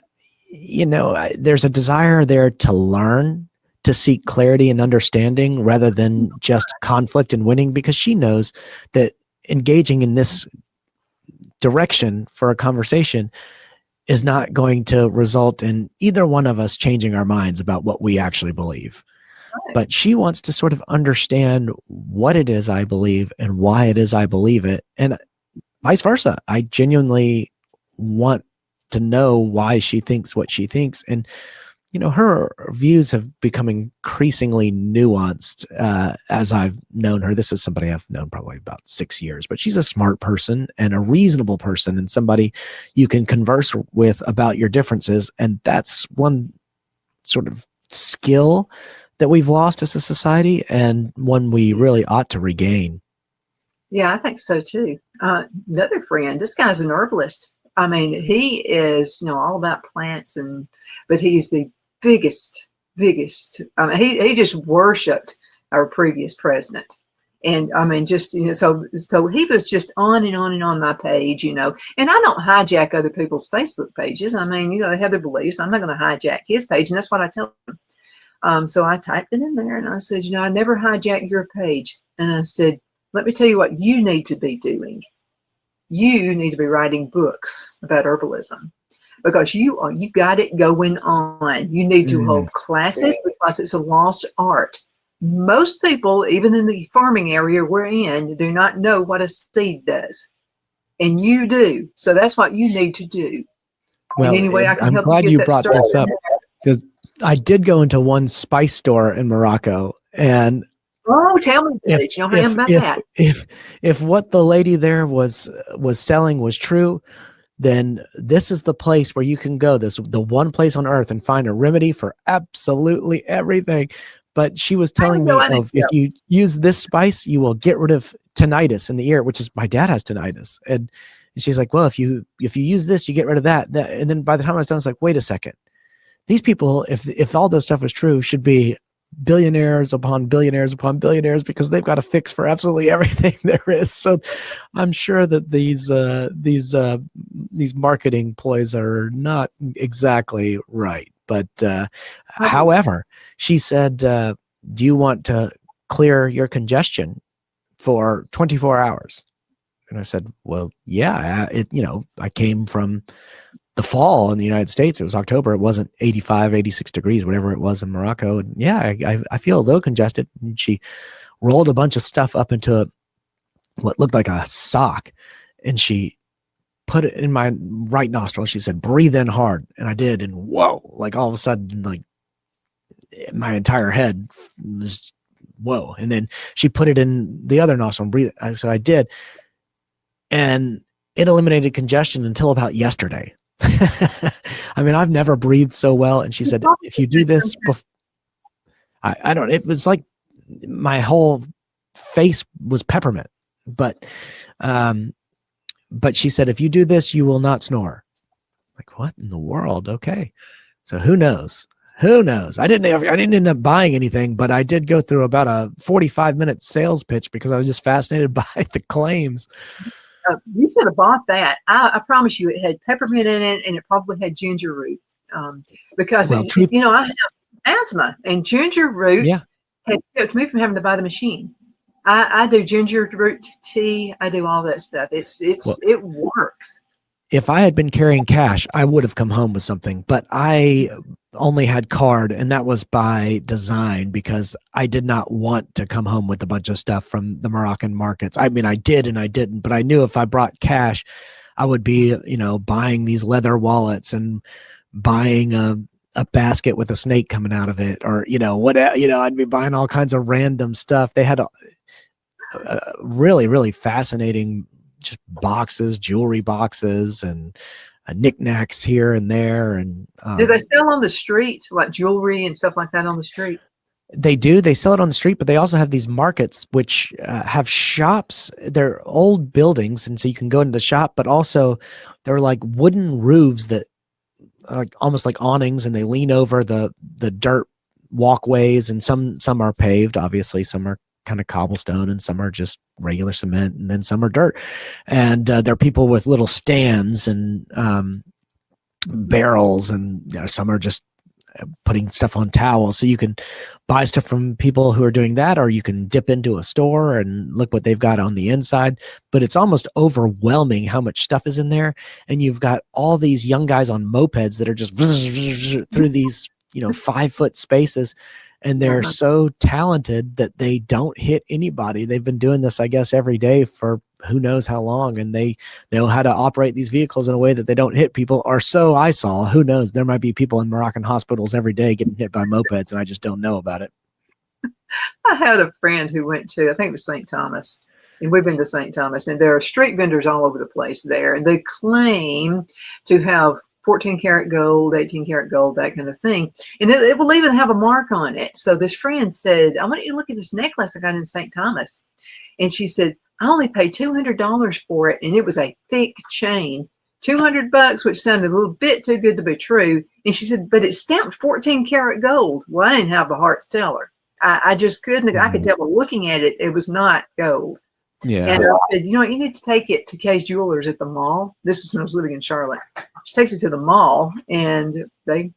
there's a desire there to learn, to seek clarity and understanding rather than just conflict and winning, because she knows that engaging in this direction for a conversation is not going to result in either one of us changing our minds about what we actually believe. Right. But she wants to sort of understand what it is I believe and why it is I believe it, and vice versa. I genuinely want to know why she thinks what she thinks. And her views have become increasingly nuanced as I've known her. This is somebody I've known probably about 6 years, but she's a smart person and a reasonable person and somebody you can converse with about your differences. And that's one sort of skill that we've lost as a society, and one we really ought to regain. Yeah, I think so too. Another friend, this guy's an herbalist. I mean, he is, all about plants, but he's the biggest. He just worshipped our previous president, and I mean, just so he was just on and on and on my page, and I don't hijack other people's Facebook pages. I mean, they have their beliefs. I'm not going to hijack his page, and that's what I tell them. So I typed it in there, and I said, I never hijack your page, and I said, let me tell you what you need to be doing. You need to be writing books about herbalism because you got it going on. You need to hold classes because it's a lost art. Most people, even in the farming area we're in, do not know what a seed does. And you do. So that's what you need to do. Well, anyway, I can I'm help glad you you brought this up, because I did go into one spice store in Morocco, and tell me that. If what the lady there was selling was true, then this is the place where you can go. The one place on earth and find a remedy for absolutely everything. But she was telling me, if you use this spice, you will get rid of tinnitus in the ear, which is, my dad has tinnitus, and she's like, well, if you use this, you get rid of that. And then by the time I was done, I was like, wait a second, these people, if all this stuff is true, should be billionaires upon billionaires upon billionaires, because they've got a fix for absolutely everything there is. So I'm sure that these marketing ploys are not exactly right. But however, she said, do you want to clear your congestion for 24 hours? And I said, well, yeah, I came from the fall in the United States. It was October. It wasn't 85, 86 degrees, whatever it was in Morocco. And yeah, I feel a little congested. And she rolled a bunch of stuff up into what looked like a sock, and she put it in my right nostril. She said, breathe in hard. And I did. And whoa, like all of a sudden, like my entire head was whoa. And then she put it in the other nostril and breathe. So I did. And it eliminated congestion until about yesterday. I mean, I've never breathed so well. And she said, if you do this, I don't, it was like my whole face was peppermint, but she said, if you do this, you will not snore. Like, what in the world? Okay. So who knows? Who knows? I didn't end up buying anything, but I did go through about a 45-minute sales pitch because I was just fascinated by the claims. You should have bought that. I promise you, it had peppermint in it, and it probably had ginger root. Because I have asthma, and ginger root had kept me from having to buy the machine. I do ginger root tea. I do all that stuff. It works. If I had been carrying cash, I would have come home with something, but I only had card, and that was by design because I did not want to come home with a bunch of stuff from the Moroccan markets. I mean, I did and I didn't, but I knew if I brought cash, I would be, buying these leather wallets and buying a basket with a snake coming out of it, or, I'd be buying all kinds of random stuff. They had a really, really fascinating just boxes, jewelry boxes, and knickknacks here and there. And do they sell on the street, like jewelry and stuff like that on the street? They do. They sell it on the street, but they also have these markets which have shops. They're old buildings, and so you can go into the shop, but also they're like wooden roofs that are like almost like awnings, and they lean over the dirt walkways, and some are paved, obviously, some are kind of cobblestone, and some are just regular cement, and then some are dirt. And there are people with little stands and barrels, and some are just putting stuff on towels. So you can buy stuff from people who are doing that, or you can dip into a store and look what they've got on the inside. But it's almost overwhelming how much stuff is in there. And you've got all these young guys on mopeds that are just through these 5-foot spaces. And they're so talented that they don't hit anybody. They've been doing this, I guess, every day for who knows how long. And they know how to operate these vehicles in a way that they don't hit people. Or so I saw. Who knows? There might be people in Moroccan hospitals every day getting hit by mopeds, and I just don't know about it. I had a friend who went to, I think it was St. Thomas. And we've been to St. Thomas. And there are street vendors all over the place there. And they claim to have 14 karat gold, 18 karat gold, that kind of thing. And it will even have a mark on it. So this friend said, I want you to look at this necklace I got in St. Thomas. And she said, I only paid $200 for it. And it was a thick chain, $200, which sounded a little bit too good to be true. And she said, but it's stamped 14 karat gold. Well, I didn't have the heart to tell her. I just couldn't. I could tell by looking at it, it was not gold. Yeah. And I said, you need to take it to Kay's Jewelers at the mall. This was when I was living in Charlotte. She takes it to the mall, and they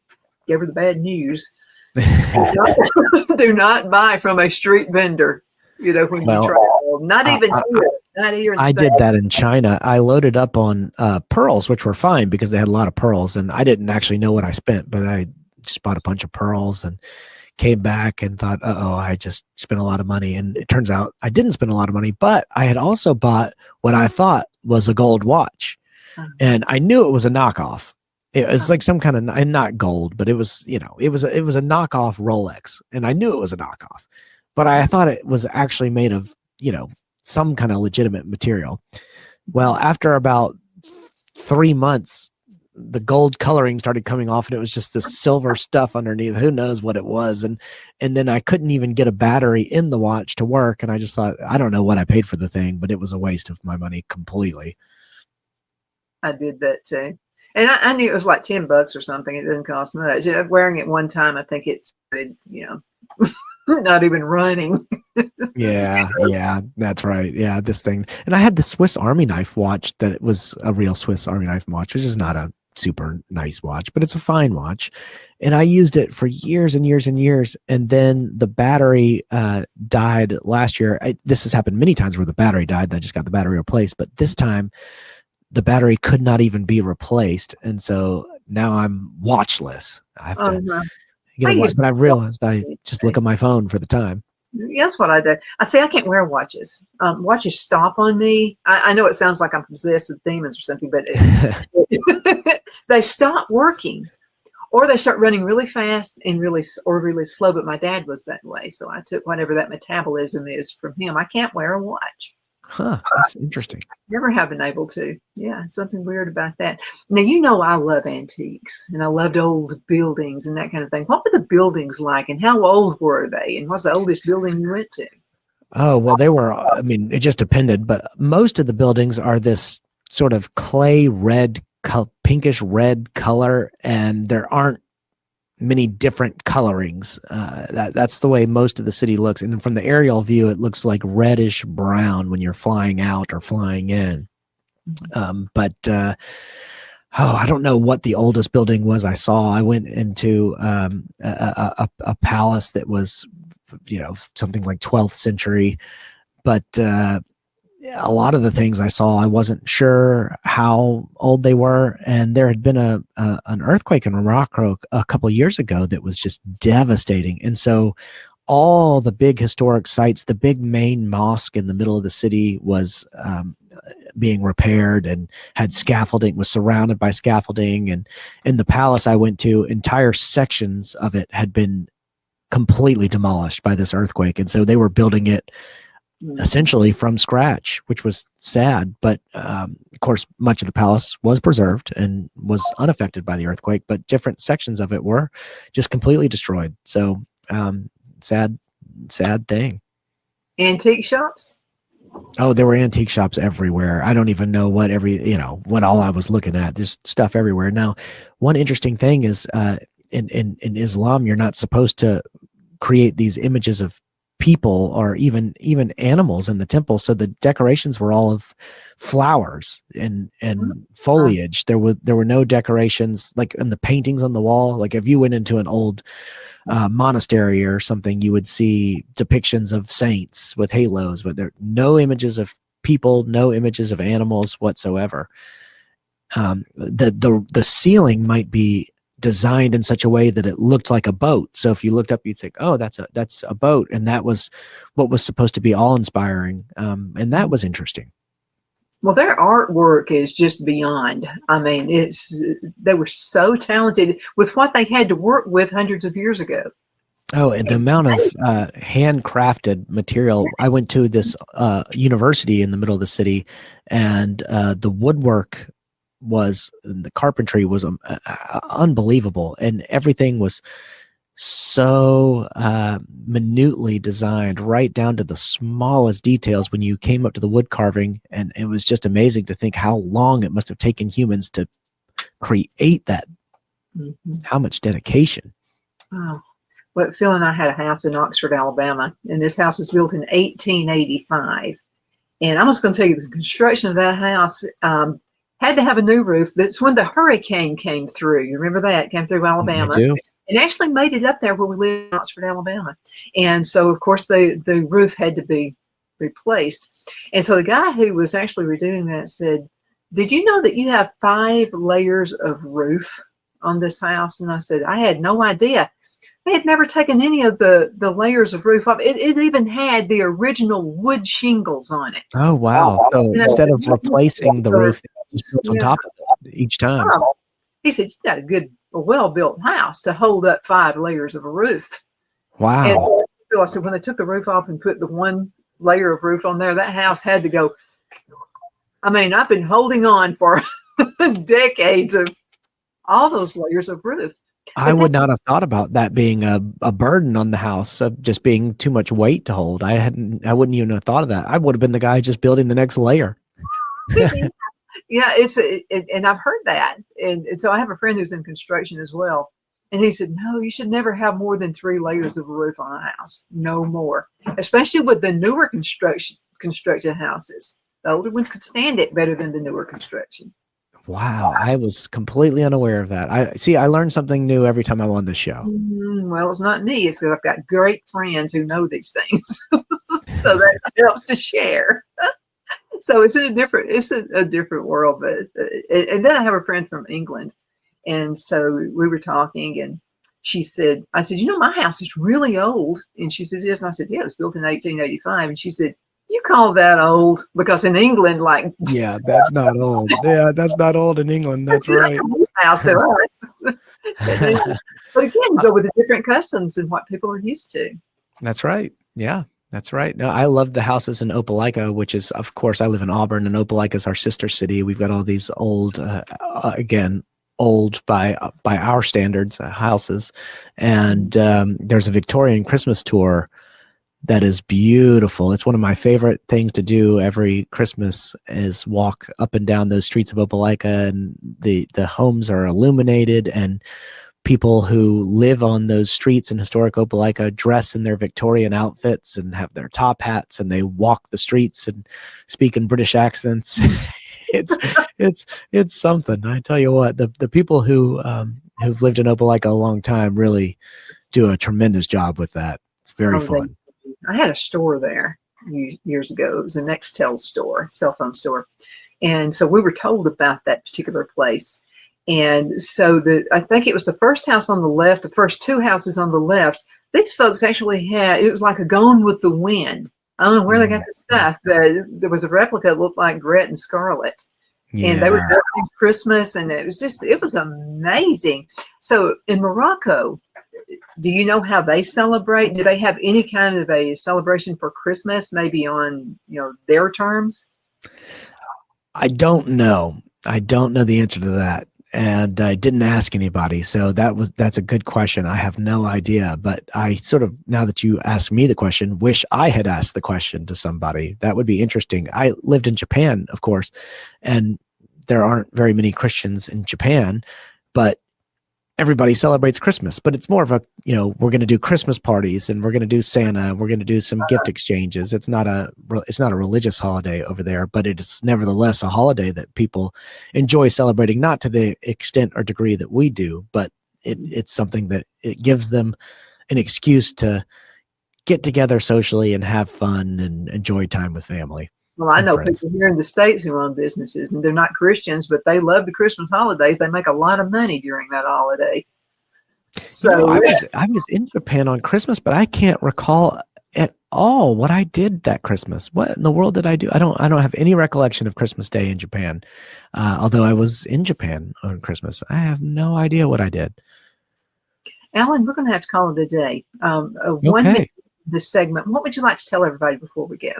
gave her the bad news. Do not buy from a street vendor, when you travel. Not even here. Not here. I did that in China. I loaded up on pearls, which were fine because they had a lot of pearls, and I didn't actually know what I spent, but I just bought a bunch of pearls and came back and thought, I just spent a lot of money. And it turns out I didn't spend a lot of money, but I had also bought what I thought was a gold watch. And I knew it was a knockoff. It was like some kind of, and not gold, but it was, it was a knockoff Rolex. And I knew it was a knockoff, but I thought it was actually made of, some kind of legitimate material. Well, after about 3 months, the gold coloring started coming off, and it was just this silver stuff underneath. Who knows what it was? And then I couldn't even get a battery in the watch to work. And I just thought, I don't know what I paid for the thing, but it was a waste of my money completely. I did that too. And I knew it was like $10 or something. It didn't cost much. Wearing it one time, I think it started, not even running. Yeah, that's right. Yeah, this thing. And I had the Swiss Army knife watch that was a real Swiss Army knife watch, which is not a super nice watch, but it's a fine watch. And I used it for years and years and years. And then the battery died last year. This has happened many times where the battery died and I just got the battery replaced. But this time, the battery could not even be replaced. And so now I'm watchless. I have to get a watch, but I realized I just look at my phone for the time. Guess what I do? I say I can't wear watches. Watches stop on me. I know it sounds like I'm possessed with demons or something, but they stop working, or they start running really fast and really slow. But my dad was that way, so I took whatever that metabolism is from him. I can't wear a watch. Huh, that's interesting. Never have been able to. Yeah, something weird about that. Now, you know, I love antiques and I loved old buildings and that kind of thing. What were the buildings like and how old were they? And what's the oldest building you went to? Oh, well, they were, I mean, it just depended, but most of the buildings are this sort of clay red, pinkish red color, and there aren't many different colorings. That's the way most of the city looks. And from the aerial view, it looks like reddish brown when you're flying out or flying in. I don't know what the oldest building was I saw. I went into a palace that was, something like 12th century, but a lot of the things I saw, I wasn't sure how old they were. And there had been an earthquake in Morocco a couple of years ago that was just devastating. And so all the big historic sites, the big main mosque in the middle of the city was being repaired and had scaffolding, was surrounded by scaffolding. And in the palace I went to, entire sections of it had been completely demolished by this earthquake. And so they were building it essentially from scratch, which was sad. But of course, much of the palace was preserved and was unaffected by the earthquake, but different sections of it were just completely destroyed. So sad thing. Antique shops? Oh, there were antique shops everywhere. I don't even know what what all I was looking at. There's stuff everywhere. Now, one interesting thing is in Islam, you're not supposed to create these images of people or even animals in the temple. So the decorations were all of flowers and foliage. There were no decorations like in the paintings on the wall. Like if you went into an old monastery or something, you would see depictions of saints with halos, but there are no images of people, no images of animals whatsoever. The ceiling might be designed in such a way that it looked like a boat. So if you looked up, you'd think, oh, that's a boat. And that was what was supposed to be awe-inspiring. And that was interesting. Well, their artwork is just beyond. I mean, they were so talented with what they had to work with hundreds of years ago. Oh, and the amount of handcrafted material. I went to this university in the middle of the city, and the woodwork the carpentry was unbelievable, and everything was so minutely designed right down to the smallest details when you came up to the wood carving. And it was just amazing to think how long it must have taken humans to create that. Mm-hmm. How much dedication. Oh. Well, Phil and I had a house in Oxford, Alabama, and this house was built in 1885. And I'm just going to tell you, the construction of that house had to have a new roof. That's when the hurricane came through. You remember that? Came through Alabama. I do. And actually made it up there where we live in Oxford, Alabama. And so, of course, the roof had to be replaced. And so the guy who was actually redoing that said, did you know that you have 5 layers of roof on this house? And I said, I had no idea. They had never taken any of the layers of roof off. It even had the original wood shingles on it. Oh, wow. So instead of replacing the roof, they just built on top of it each time. Oh. He said, you got a well-built house to hold up 5 layers of a roof. Wow. And I said, when they took the roof off and put the one layer of roof on there, that house had to go. I mean, I've been holding on for decades of all those layers of roof. I would not have thought about that being a burden on the house, of just being too much weight to hold. I wouldn't even have thought of that. I would have been the guy just building the next layer. Yeah, and I've heard that. And so I have a friend who's in construction as well. And he said, no, you should never have more than 3 layers of a roof on a house. No more. Especially with the newer constructed houses. The older ones could stand it better than the newer construction. Wow, I was completely unaware of that. I learned something new every time I'm on the show. Well, it's not me. It's because I've got great friends who know these things. So that helps to share. So it's a different world. But and then I have a friend from England. And so we were talking, and she said, I said, my house is really old. And she said, yes. And I said, yeah, it was built in 1885. And she said, you call that old? Because in England, like, Yeah, that's not old. Yeah, that's not old in England. That's right. House to us. But again, you go with the different customs and what people are used to. That's right. Yeah, that's right. No, I love the houses in Opelika, which is, of course, I live in Auburn, and Opelika is our sister city. We've got all these old, again, old by our standards, houses. And there's a Victorian Christmas tour that is beautiful. It's one of my favorite things to do every Christmas is walk up and down those streets of Opelika, and the homes are illuminated, and people who live on those streets in historic Opelika dress in their Victorian outfits and have their top hats, and they walk the streets and speak in British accents. It's something. I tell you what, the people who've lived in Opelika a long time really do a tremendous job with that. It's very fun. I had a store there years ago. It was a Nextel store, cell phone store. And so we were told about that particular place. And so I think it was the first house on the left, the first two houses on the left, these folks actually it was like a Gone with the Wind. I don't know where they got the stuff, but there was a replica that looked like Gret and Scarlet. Yeah. And they were celebrating Christmas, and it was amazing. So in Morocco, do you know how they celebrate? Do they have any kind of a celebration for Christmas, maybe on, their terms? I don't know. I don't know the answer to that. And I didn't ask anybody. So that's a good question. I have no idea, but I sort of, now that you asked me the question, wish I had asked the question to somebody. That would be interesting. I lived in Japan, of course, and there aren't very many Christians in Japan, but everybody celebrates Christmas. But it's more of a, we're going to do Christmas parties, and we're going to do Santa, we're going to do some gift exchanges. It's not a religious holiday over there, but it's nevertheless a holiday that people enjoy celebrating, not to the extent or degree that we do, but it's something that it gives them an excuse to get together socially and have fun and enjoy time with family. Well, I know people here in the States who own businesses, and they're not Christians, but they love the Christmas holidays. They make a lot of money during that holiday. So I was in Japan on Christmas, but I can't recall at all what I did that Christmas. What in the world did I do? I don't have any recollection of Christmas Day in Japan. Although I was in Japan on Christmas, I have no idea what I did. Alan, we're going to have to call it a day. 1 minute this segment. What would you like to tell everybody before we go?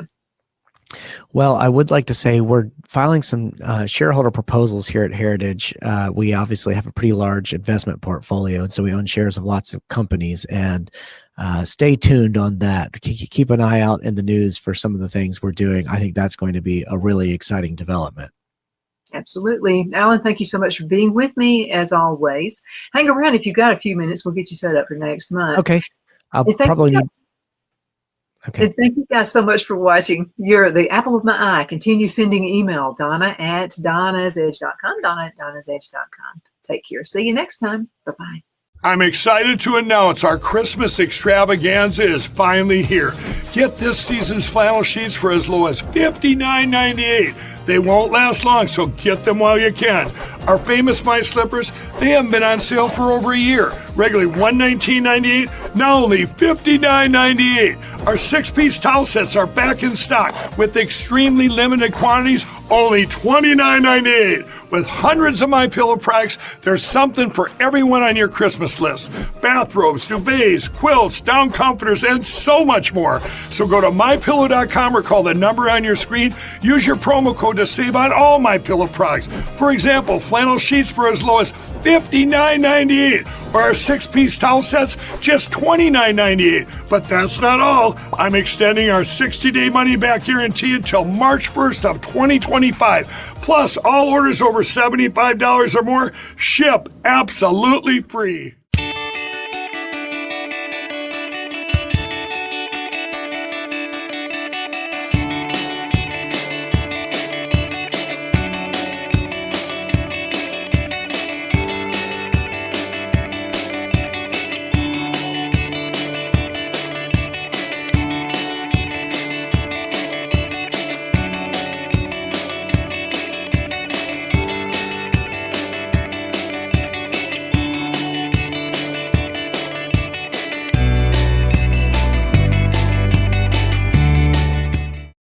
Well, I would like to say we're filing some shareholder proposals here at Heritage. We obviously have a pretty large investment portfolio, and so we own shares of lots of companies. And stay tuned on that. Keep an eye out in the news for some of the things we're doing. I think that's going to be a really exciting development. Absolutely. Alan, thank you so much for being with me, as always. Hang around if you've got a few minutes. We'll get you set up for next month. Okay. I'll probably need... Okay. And thank you guys so much for watching. You're the apple of my eye. Continue sending email, Donna@donnasedge.com, Donna@donnasedge.com. Take care. See you next time. Bye-bye. I'm excited to announce our Christmas extravaganza is finally here. Get this season's flannel sheets for as low as $59.98. They won't last long, so get them while you can. Our famous My Slippers, they haven't been on sale for over a year. Regularly $119.98, now only $59.98. Our 6-piece towel sets are back in stock with extremely limited quantities, only $29.98. With hundreds of MyPillow products, there's something for everyone on your Christmas list. Bathrobes, duvets, quilts, down comforters, and so much more. So go to MyPillow.com or call the number on your screen. Use your promo code to save on all MyPillow products. For example, flannel sheets for as low as $59.98. Or our 6-piece towel sets, just $29.98. But that's not all. I'm extending our 60-day money-back guarantee until March 1st of 2025. Plus, all orders over $75 or more ship absolutely free.